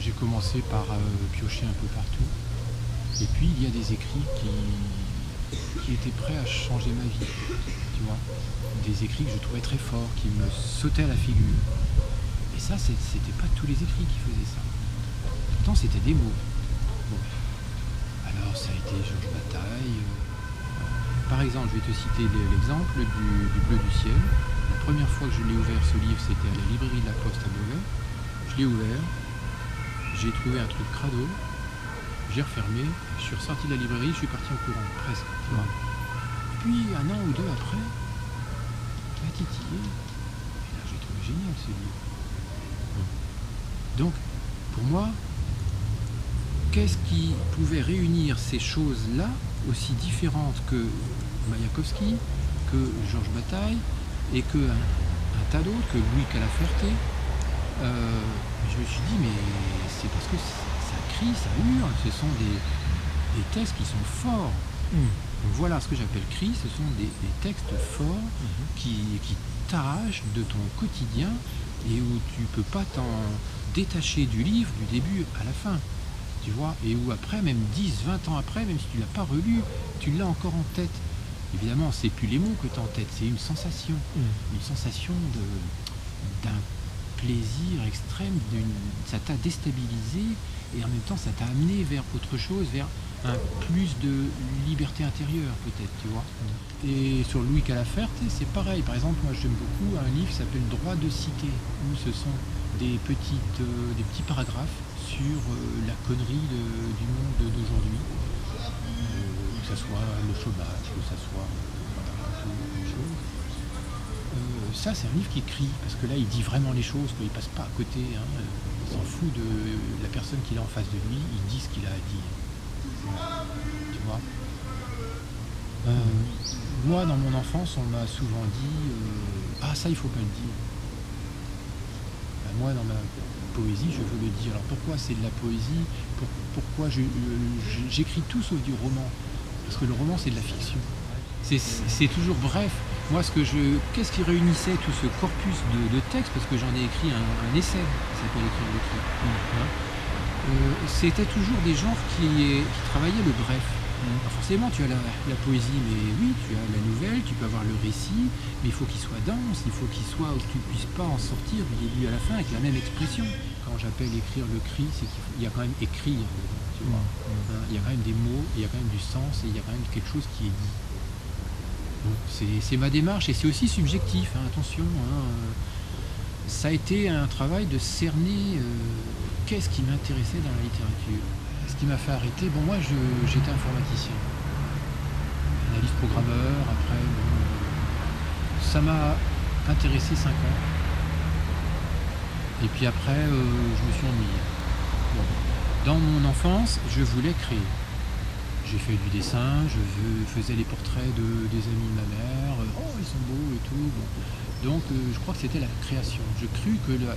j'ai commencé par piocher un peu partout. Et puis il y a des écrits qui étaient prêts à changer ma vie, tu vois. Des écrits que je trouvais très forts, qui me sautaient à la figure. Et ça, c'était pas tous les écrits qui faisaient ça. Pourtant, c'était des mots. Bon. Alors, ça a été Georges Bataille. Par exemple, je vais te citer l'exemple du Bleu du ciel. La première fois que je l'ai ouvert, ce livre, c'était à la librairie de la Poste à Beauvais. Je l'ai ouvert, j'ai trouvé un truc crado, j'ai refermé, je suis ressorti de la librairie, je suis parti en courant, presque. Tu vois. Puis, un an ou deux après, il m'a titillé. Et là, j'ai trouvé génial ce livre. Donc, pour moi, qu'est-ce qui pouvait réunir ces choses-là, aussi différentes que Mayakovsky, que Georges Bataille, et que un tas d'autres, que Louis Calaferté. Je me suis dit, mais c'est parce que ça crie, ça hurle, ce sont des textes qui sont forts. Donc voilà ce que j'appelle cri, ce sont des textes forts qui t'arrachent de ton quotidien et où tu peux pas t'en détacher du livre du début à la fin. Tu vois, et où après, même 10, 20 ans après, même si tu ne l'as pas relu, tu l'as encore en tête. Évidemment, c'est plus les mots que tu as en tête, c'est une sensation d'un plaisir extrême, ça t'a déstabilisé et en même temps ça t'a amené vers autre chose, vers un plus de liberté intérieure peut-être, tu vois. Et sur Louis Calaferté, c'est pareil. Par exemple, moi j'aime beaucoup un livre qui s'appelle Droit de cité, où ce sont des petits paragraphes sur la connerie du monde d'aujourd'hui, que ce soit le chômage, que ce soit toutes choses. Ça, c'est un livre qui crie, parce que là, il dit vraiment les choses, il passe pas à côté, hein, il s'en fout de la personne qu'il a en face de lui, il dit ce qu'il a à dire. Tu vois. Moi, dans mon enfance, on m'a souvent dit ah, ça, il faut pas le dire. Moi, dans ma poésie, je veux le dire. Alors pourquoi c'est de la poésie? Pourquoi j'écris tout sauf du roman? Parce que le roman, c'est de la fiction. C'est toujours bref. Moi, qu'est-ce qui réunissait tout ce corpus de textes? Parce que j'en ai écrit un essai qui s'appelle Écrire le cri. C'était toujours des genres qui travaillaient le bref. Forcément, tu as la poésie, mais oui, tu as la nouvelle, tu peux avoir le récit, mais il faut qu'il soit dense, il faut qu'il soit où tu ne puisses pas en sortir du début à la fin avec la même expression. Quand j'appelle écrire le cri, c'est qu'il y a quand même écrire dedans, tu vois. Il y a quand même des mots, il y a quand même du sens, et il y a quand même quelque chose qui est dit. C'est ma démarche, et c'est aussi subjectif, hein, attention. Ça a été un travail de cerner qu'est-ce qui m'intéressait dans la littérature. Ce qui m'a fait arrêter, moi j'étais informaticien, analyste programmeur, après ça m'a intéressé 5 ans, et puis après je me suis ennuyé. Dans mon enfance, je voulais créer. J'ai fait du dessin, je faisais les portraits des amis de ma mère, ils sont beaux et tout. Donc je crois que c'était la création.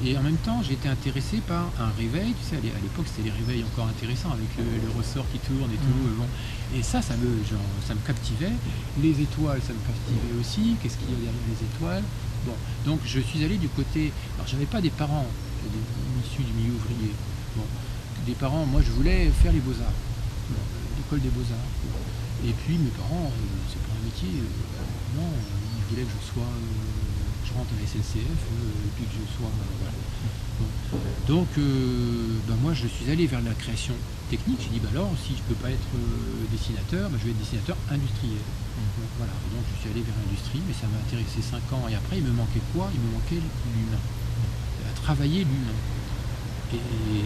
Et en même temps, j'étais intéressé par un réveil. Tu sais, à l'époque, c'était les réveils encore intéressants avec le ressort qui tourne et tout. Et ça me captivait. Les étoiles, ça me captivait aussi. Qu'est-ce qu'il y a derrière les étoiles? Donc je suis allé du côté. Alors j'avais pas des parents issus du milieu ouvrier. Des parents, moi je voulais faire les beaux-arts. L'école des beaux-arts. Et puis mes parents, c'est pas un métier. Non, ils voulaient que je rentre à la SNCF et puis que je sois... voilà. Donc moi je suis allé vers la création technique. J'ai dit alors si je peux pas être dessinateur, je vais être dessinateur industriel. Voilà. Donc je suis allé vers l'industrie, mais ça m'a intéressé 5 ans. Et après il me manquait quoi? Il me manquait l'humain. À travailler l'humain. Et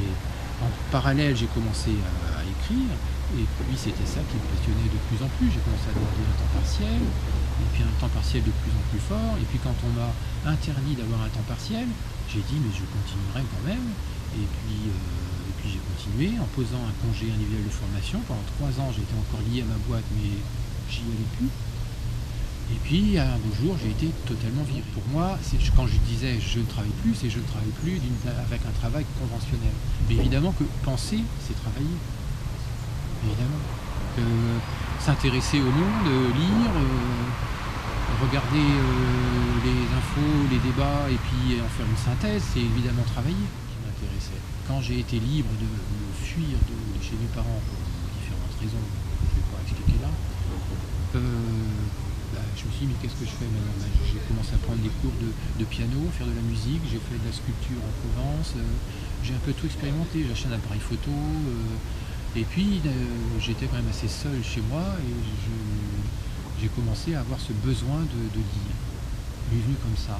en parallèle j'ai commencé à écrire. Et puis c'était ça qui me passionnait de plus en plus. J'ai commencé à demander un temps partiel, et puis un temps partiel de plus en plus fort. Et puis quand on m'a interdit d'avoir un temps partiel, j'ai dit mais je continuerai quand même. Et puis j'ai continué en posant un congé individuel de formation. Pendant 3 ans j'étais encore lié à ma boîte, mais j'y allais plus. Et puis un beau jour j'ai été totalement viré. Pour moi, quand je disais je ne travaille plus, c'est je ne travaille plus avec un travail conventionnel. Mais évidemment que penser, c'est travailler. Évidemment. S'intéresser au monde, lire, regarder les infos, les débats et puis en faire une synthèse, c'est évidemment travailler qui m'intéressait. quand j'ai été libre de me fuir de chez mes parents pour différentes raisons, je ne vais pas expliquer là, je me suis dit, mais qu'est-ce que je fais maintenant? J'ai commencé à prendre des cours de piano, faire de la musique, j'ai fait de la sculpture en Provence, j'ai un peu tout expérimenté, j'ai acheté un appareil photo, et puis j'étais quand même assez seul chez moi, et j'ai commencé à avoir ce besoin de lire. Il est venu comme ça.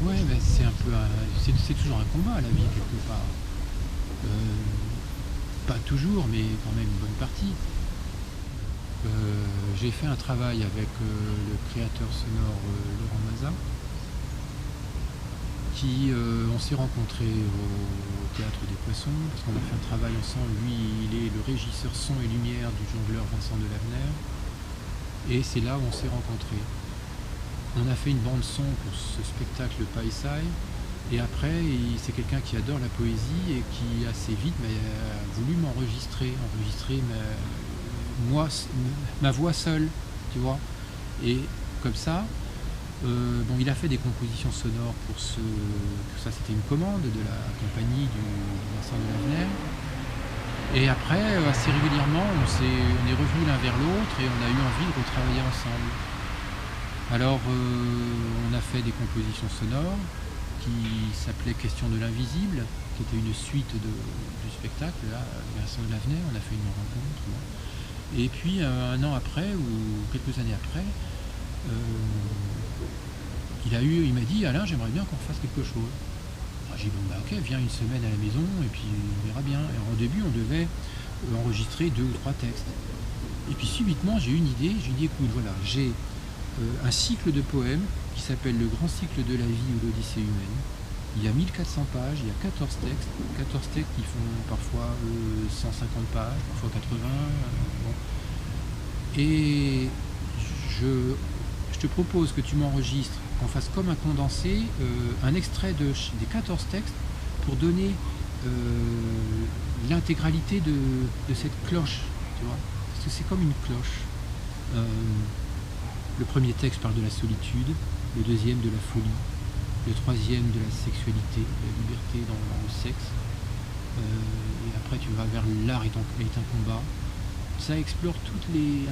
Ouais, mais c'est un peu c'est toujours un combat la vie quelque part. Pas toujours, mais quand même une bonne partie. J'ai fait un travail avec le créateur sonore Laurent Mazat, qui on s'est rencontrés au Théâtre des Poissons, parce qu'on a fait un travail ensemble. Lui, il est le régisseur son et lumière du jongleur Vincent Delavener, et c'est là où on s'est rencontrés. On a fait une bande son pour ce spectacle Paisai, et après c'est quelqu'un qui adore la poésie et qui assez vite a voulu enregistrer ma voix seule, tu vois. Et comme ça, il a fait des compositions sonores pour ça c'était une commande de la compagnie du Vincent Delavener. Et après, assez régulièrement, on est revenus l'un vers l'autre et on a eu envie de retravailler ensemble. Alors, on a fait des compositions sonores qui s'appelaient Question de l'invisible, qui était une suite du spectacle, là, Vincent Delavener. On a fait une rencontre. Là. Et puis, un an après, ou quelques années après, il m'a dit, Alain, j'aimerais bien qu'on fasse quelque chose. Alors, j'ai dit, bon, ok, viens une semaine à la maison, et puis on verra bien. Et au début, on devait enregistrer 2 ou 3 textes. Et puis, subitement, j'ai eu une idée. J'ai dit, écoute, voilà, j'ai un cycle de poèmes qui s'appelle Le grand cycle de la vie ou l'Odyssée humaine. Il y a 1400 pages, il y a 14 textes qui font parfois 150 pages, parfois 80. Et je te propose que tu m'enregistres, qu'on fasse comme un condensé, un extrait des 14 textes pour donner l'intégralité de cette cloche, tu vois, parce que c'est comme une cloche. Le premier texte parle de la solitude, le deuxième de la folie, le troisième de la sexualité, de la liberté dans le sexe, et après tu vas vers l'art est un combat. Ça explore toutes les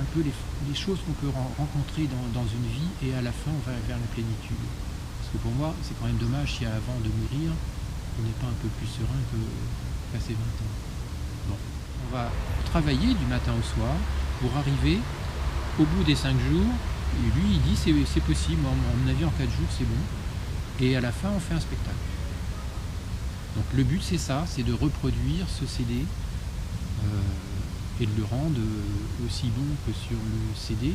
choses qu'on peut rencontrer dans une vie, et à la fin on va vers la plénitude. Parce que pour moi c'est quand même dommage si avant de mourir on n'est pas un peu plus serein qu'à ses 20 ans. Bon. On va travailler du matin au soir pour arriver au bout des 5 jours. Et lui, il dit c'est possible, à mon avis en 4 jours c'est bon. Et à la fin, on fait un spectacle. Donc le but c'est ça, c'est de reproduire ce CD et de le rendre aussi bon que sur le CD,